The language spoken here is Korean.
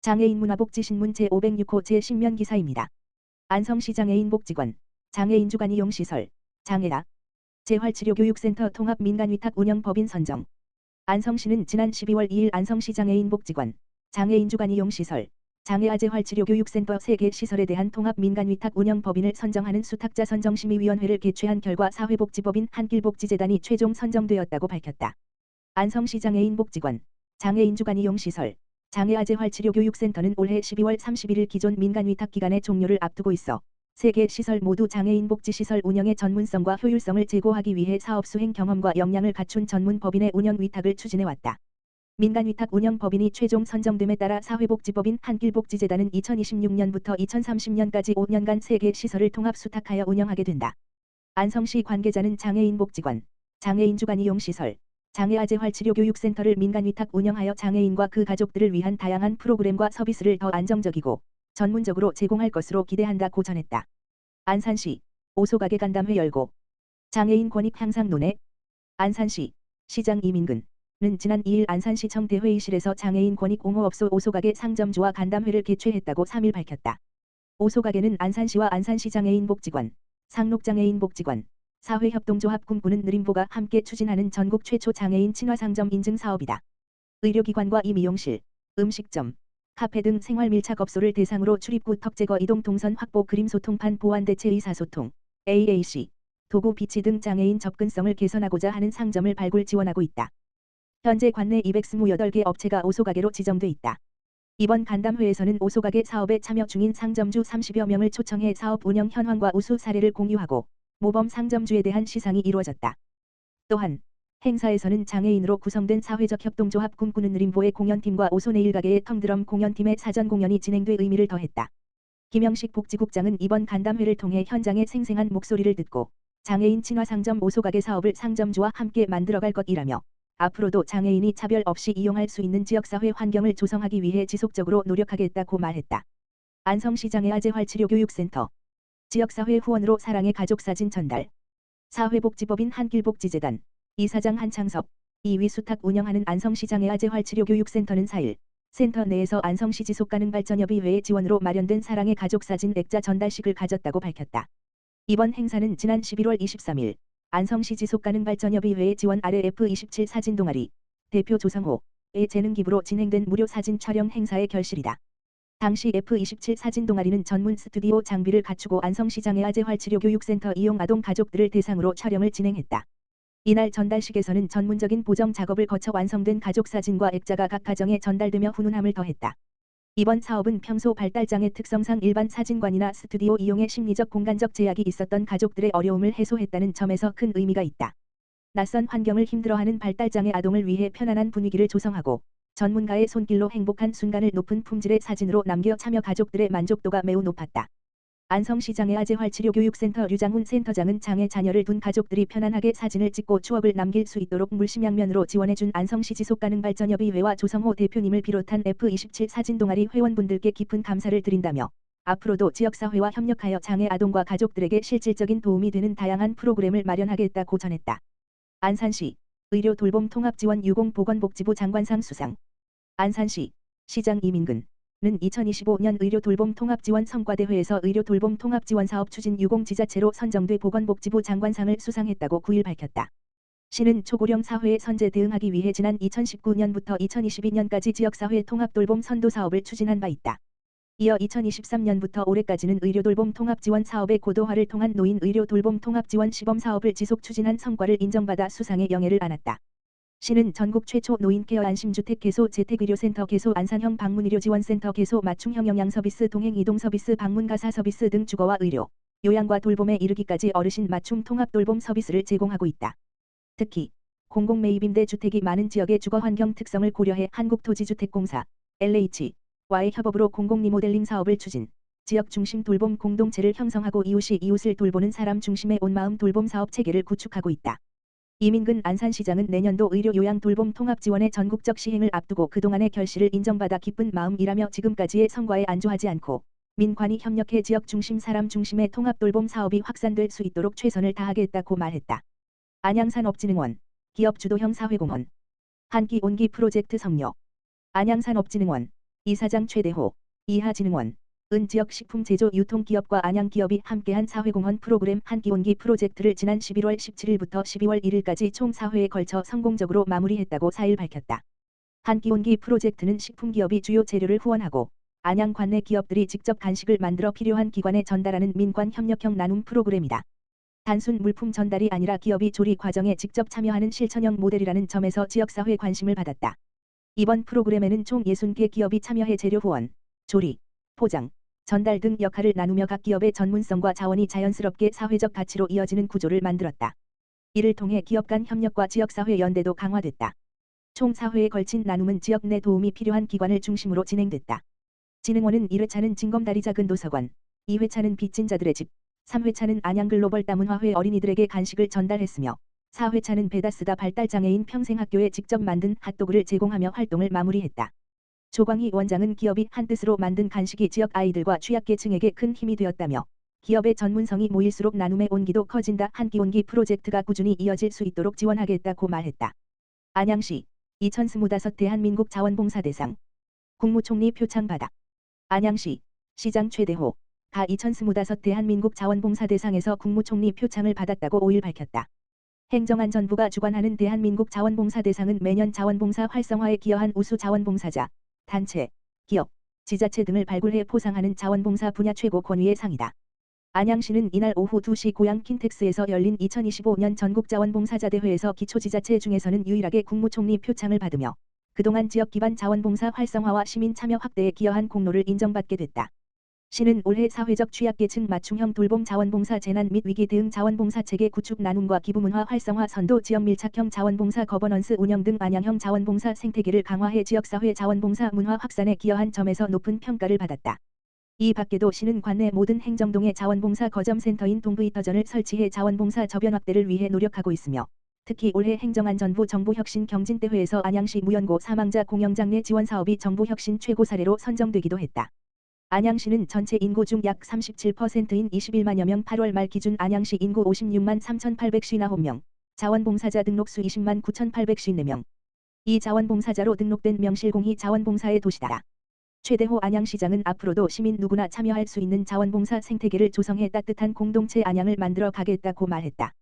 장애인 문화복지신문 제506호 제10면 기사입니다. 안성시 장애인 복지관, 장애인 주간 이용시설, 장애라, 재활치료교육센터 통합민간위탁 운영법인 선정. 안성시는 지난 12월 2일 안성시 장애인 복지관, 장애인 주간 이용시설, 장애아 재활치료교육센터 3개 시설에 대한 통합민간위탁 운영법인을 선정하는 수탁자 선정심의위원회를 개최한 결과 사회복지법인 한길복지재단이 최종 선정되었다고 밝혔다. 안성시 장애인 복지관, 장애인 주간 이용시설, 장애아 재활치료교육센터는 올해 12월 31일 기존 민간위탁기간의 종료를 앞두고 있어 3개 시설 모두 장애인 복지시설 운영의 전문성과 효율성을 제고하기 위해 사업 수행 경험과 역량을 갖춘 전문 법인의 운영 위탁을 추진해왔다. 민간위탁 운영법인이 최종 선정됨에 따라 사회복지법인 한길복지재단은 2026년부터 2030년까지 5년간 3개 시설을 통합 수탁하여 운영하게 된다. 안성시 관계자는 장애인 복지관, 장애인 주간 이용시설, 장애아 재활치료교육센터를 민간위탁 운영하여 장애인과 그 가족들을 위한 다양한 프로그램과 서비스를 더 안정적이고 전문적으로 제공할 것으로 기대한다고 전했다. 안산시 오소가게 간담회 열고 장애인 권익 향상 논의. 안산시 시장 이민근은 지난 2일 안산시청 대회의실에서 장애인 권익 옹호업소 오소가게 상점주와 간담회를 개최했다고 3일 밝혔다. 오소가게는 안산시와 안산시 장애인 복지관, 상록장애인 복지관, 사회협동조합 군부는 느림보가 함께 추진하는 전국 최초 장애인 친화상점 인증 사업이다. 의료기관과 이미용실, 음식점, 카페 등 생활밀착업소를 대상으로 출입구 턱제거 이동 동선 확보 그림 소통판 보완 대체 의사소통, AAC, 도구 비치 등 장애인 접근성을 개선하고자 하는 상점을 발굴 지원하고 있다. 현재 관내 228개 업체가 오소가게로 지정돼 있다. 이번 간담회에서는 오소가게 사업에 참여 중인 상점주 30여 명을 초청해 사업 운영 현황과 우수 사례를 공유하고 모범 상점주에 대한 시상이 이루어졌다. 또한 행사에서는 장애인으로 구성된 사회적 협동조합 꿈꾸는 느림보의 공연팀과 오소네일가게의 텅드럼 공연팀의 사전 공연이 진행돼 의미를 더했다. 김영식 복지국장은 이번 간담회를 통해 현장의 생생한 목소리를 듣고 장애인 친화상점 오소가게 사업을 상점주와 함께 만들어갈 것이라며 앞으로도 장애인이 차별 없이 이용할 수 있는 지역사회 환경을 조성하기 위해 지속적으로 노력하겠다고 말했다. 안성시 장애아 재활치료교육센터 지역사회 후원으로 사랑의 가족사진 전달. 사회복지법인 한길복지재단 이사장 한창섭, 2위 수탁 운영하는 안성시 장애아 재활치료교육센터는 4일 센터 내에서 안성시 지속가능발전협의회의 지원으로 마련된 사랑의 가족사진 액자 전달식을 가졌다고 밝혔다. 이번 행사는 지난 11월 23일 안성시 지속가능발전협의회의 지원 아래 F27 사진 동아리 대표 조성호의 재능 기부로 진행된 무료 사진 촬영 행사의 결실이다. 당시 F27 사진 동아리는 전문 스튜디오 장비를 갖추고 안성시 장애아 재활치료교육센터 이용 아동 가족들을 대상으로 촬영을 진행했다. 이날 전달식에서는 전문적인 보정 작업을 거쳐 완성된 가족 사진과 액자가 각 가정에 전달되며 훈훈함을 더했다. 이번 사업은 평소 발달장애 특성상 일반 사진관이나 스튜디오 이용에 심리적 공간적 제약이 있었던 가족들의 어려움을 해소했다는 점에서 큰 의미가 있다. 낯선 환경을 힘들어하는 발달장애 아동을 위해 편안한 분위기를 조성하고 전문가의 손길로 행복한 순간을 높은 품질의 사진으로 남겨 참여 가족들의 만족도가 매우 높았다. 안성시 장애아 재활치료교육센터 류장훈 센터장은 장애 자녀를 둔 가족들이 편안하게 사진을 찍고 추억을 남길 수 있도록 물심양면으로 지원해준 안성시 지속가능발전협의회와 조성호 대표님을 비롯한 F27 사진 동아리 회원분들께 깊은 감사를 드린다며 앞으로도 지역사회와 협력하여 장애 아동과 가족들에게 실질적인 도움이 되는 다양한 프로그램을 마련하겠다고 전했다. 안산시 의료 돌봄 통합지원 유공보건복지부 장관상 수상. 안산시 시장 이민근은 2025년 의료 돌봄 통합지원 성과대회에서 의료 돌봄 통합지원 사업 추진 유공지자체로 선정돼 보건복지부 장관상을 수상했다고 9일 밝혔다. 시는 초고령 사회에 선제 대응하기 위해 지난 2019년부터 2022년까지 지역사회 통합돌봄 선도사업을 추진한 바 있다. 이어 2023년부터 올해까지는 의료돌봄 통합지원 사업의 고도화를 통한 노인 의료돌봄 통합지원 시범사업을 지속 추진한 성과를 인정받아 수상의 영예를 안았다. 시는 전국 최초 노인케어 안심주택 개소 재택의료센터 개소 안산형 방문의료지원센터 개소 맞춤형 영양서비스 동행이동서비스 방문가사서비스 등 주거와 의료, 요양과 돌봄에 이르기까지 어르신 맞춤 통합돌봄 서비스를 제공하고 있다. 특히 공공매입임대 주택이 많은 지역의 주거환경 특성을 고려해 한국토지주택공사 LH와의 협업으로 공공리모델링 사업을 추진, 지역 중심 돌봄 공동체를 형성하고 이웃이 이웃을 돌보는 사람 중심의 온마음 돌봄 사업 체계를 구축하고 있다. 이민근 안산시장은 내년도 의료 요양 돌봄 통합 지원의 전국적 시행을 앞두고 그동안의 결실을 인정받아 기쁜 마음이라며 지금까지의 성과에 안주하지 않고 민관이 협력해 지역 중심 사람 중심의 통합 돌봄 사업이 확산될 수 있도록 최선을 다하겠다고 말했다. 안양산업진흥원 기업 주도형 사회공헌 한끼 온기 프로젝트 성료. 안양산업진흥원 이사장 최대호, 이하진흥원, 은지역 식품제조 유통기업과 안양기업이 함께한 사회공헌 프로그램 한기온기 프로젝트를 지난 11월 17일부터 12월 1일까지 총 4회에 걸쳐 성공적으로 마무리했다고 4일 밝혔다. 한기온기 프로젝트는 식품기업이 주요 재료를 후원하고 안양 관내 기업들이 직접 간식을 만들어 필요한 기관에 전달하는 민관 협력형 나눔 프로그램이다. 단순 물품 전달이 아니라 기업이 조리 과정에 직접 참여하는 실천형 모델이라는 점에서 지역사회 관심을 받았다. 이번 프로그램에는 총 60개 기업이 참여해 재료 후원, 조리, 포장, 전달 등 역할을 나누며 각 기업의 전문성과 자원이 자연스럽게 사회적 가치로 이어지는 구조를 만들었다. 이를 통해 기업 간 협력과 지역사회 연대도 강화됐다. 총 4회에 걸친 나눔은 지역 내 도움이 필요한 기관을 중심으로 진행됐다. 진흥원은 1회차는 징검다리 작은 도서관, 2회차는 빚진 자들의 집, 3회차는 안양글로벌 다문화회 어린이들에게 간식을 전달했으며 4회차는 베다스다 발달장애인 평생학교에 직접 만든 핫도그를 제공하며 활동을 마무리했다. 조광희 원장은 기업이 한뜻으로 만든 간식이 지역 아이들과 취약계층에게 큰 힘이 되었다며 기업의 전문성이 모일수록 나눔의 온기도 커진다. 한기온기 프로젝트가 꾸준히 이어질 수 있도록 지원하겠다고 말했다. 안양시 2025 대한민국 자원봉사대상 국무총리 표창 받아. 안양시 시장 최대호 가 2025 대한민국 자원봉사대상에서 국무총리 표창을 받았다고 5일 밝혔다. 행정안전부가 주관하는 대한민국 자원봉사대상은 매년 자원봉사 활성화에 기여한 우수 자원봉사자, 단체, 기업, 지자체 등을 발굴해 포상하는 자원봉사 분야 최고 권위의 상이다. 안양시는 이날 오후 2시 고양 킨텍스에서 열린 2025년 전국자원봉사자대회에서 기초지자체 중에서는 유일하게 국무총리 표창을 받으며 그동안 지역 기반 자원봉사 활성화와 시민 참여 확대에 기여한 공로를 인정받게 됐다. 시는 올해 사회적 취약계층 맞춤형 돌봄 자원봉사 재난 및 위기 대응 자원봉사 체계 구축 나눔과 기부문화 활성화 선도 지역 밀착형 자원봉사 거버넌스 운영 등 안양형 자원봉사 생태계를 강화해 지역사회 자원봉사 문화 확산에 기여한 점에서 높은 평가를 받았다. 이 밖에도 시는 관내 모든 행정동에 자원봉사 거점센터인 동부이터전을 설치해 자원봉사 저변 확대를 위해 노력하고 있으며 특히 올해 행정안전부 정부혁신경진대회에서 안양시 무연고 사망자 공영장례 지원 사업이 정부혁신 최고 사례로 선정되기도 했다. 안양시는 전체 인구 중 약 37%인 21만여 명 8월 말 기준 안양시 인구 56만 3,859명, 자원봉사자 등록수 20만 9,854명. 이 자원봉사자로 등록된 명실공히 자원봉사의 도시다. 최대호 안양시장은 앞으로도 시민 누구나 참여할 수 있는 자원봉사 생태계를 조성해 따뜻한 공동체 안양을 만들어 가겠다고 말했다.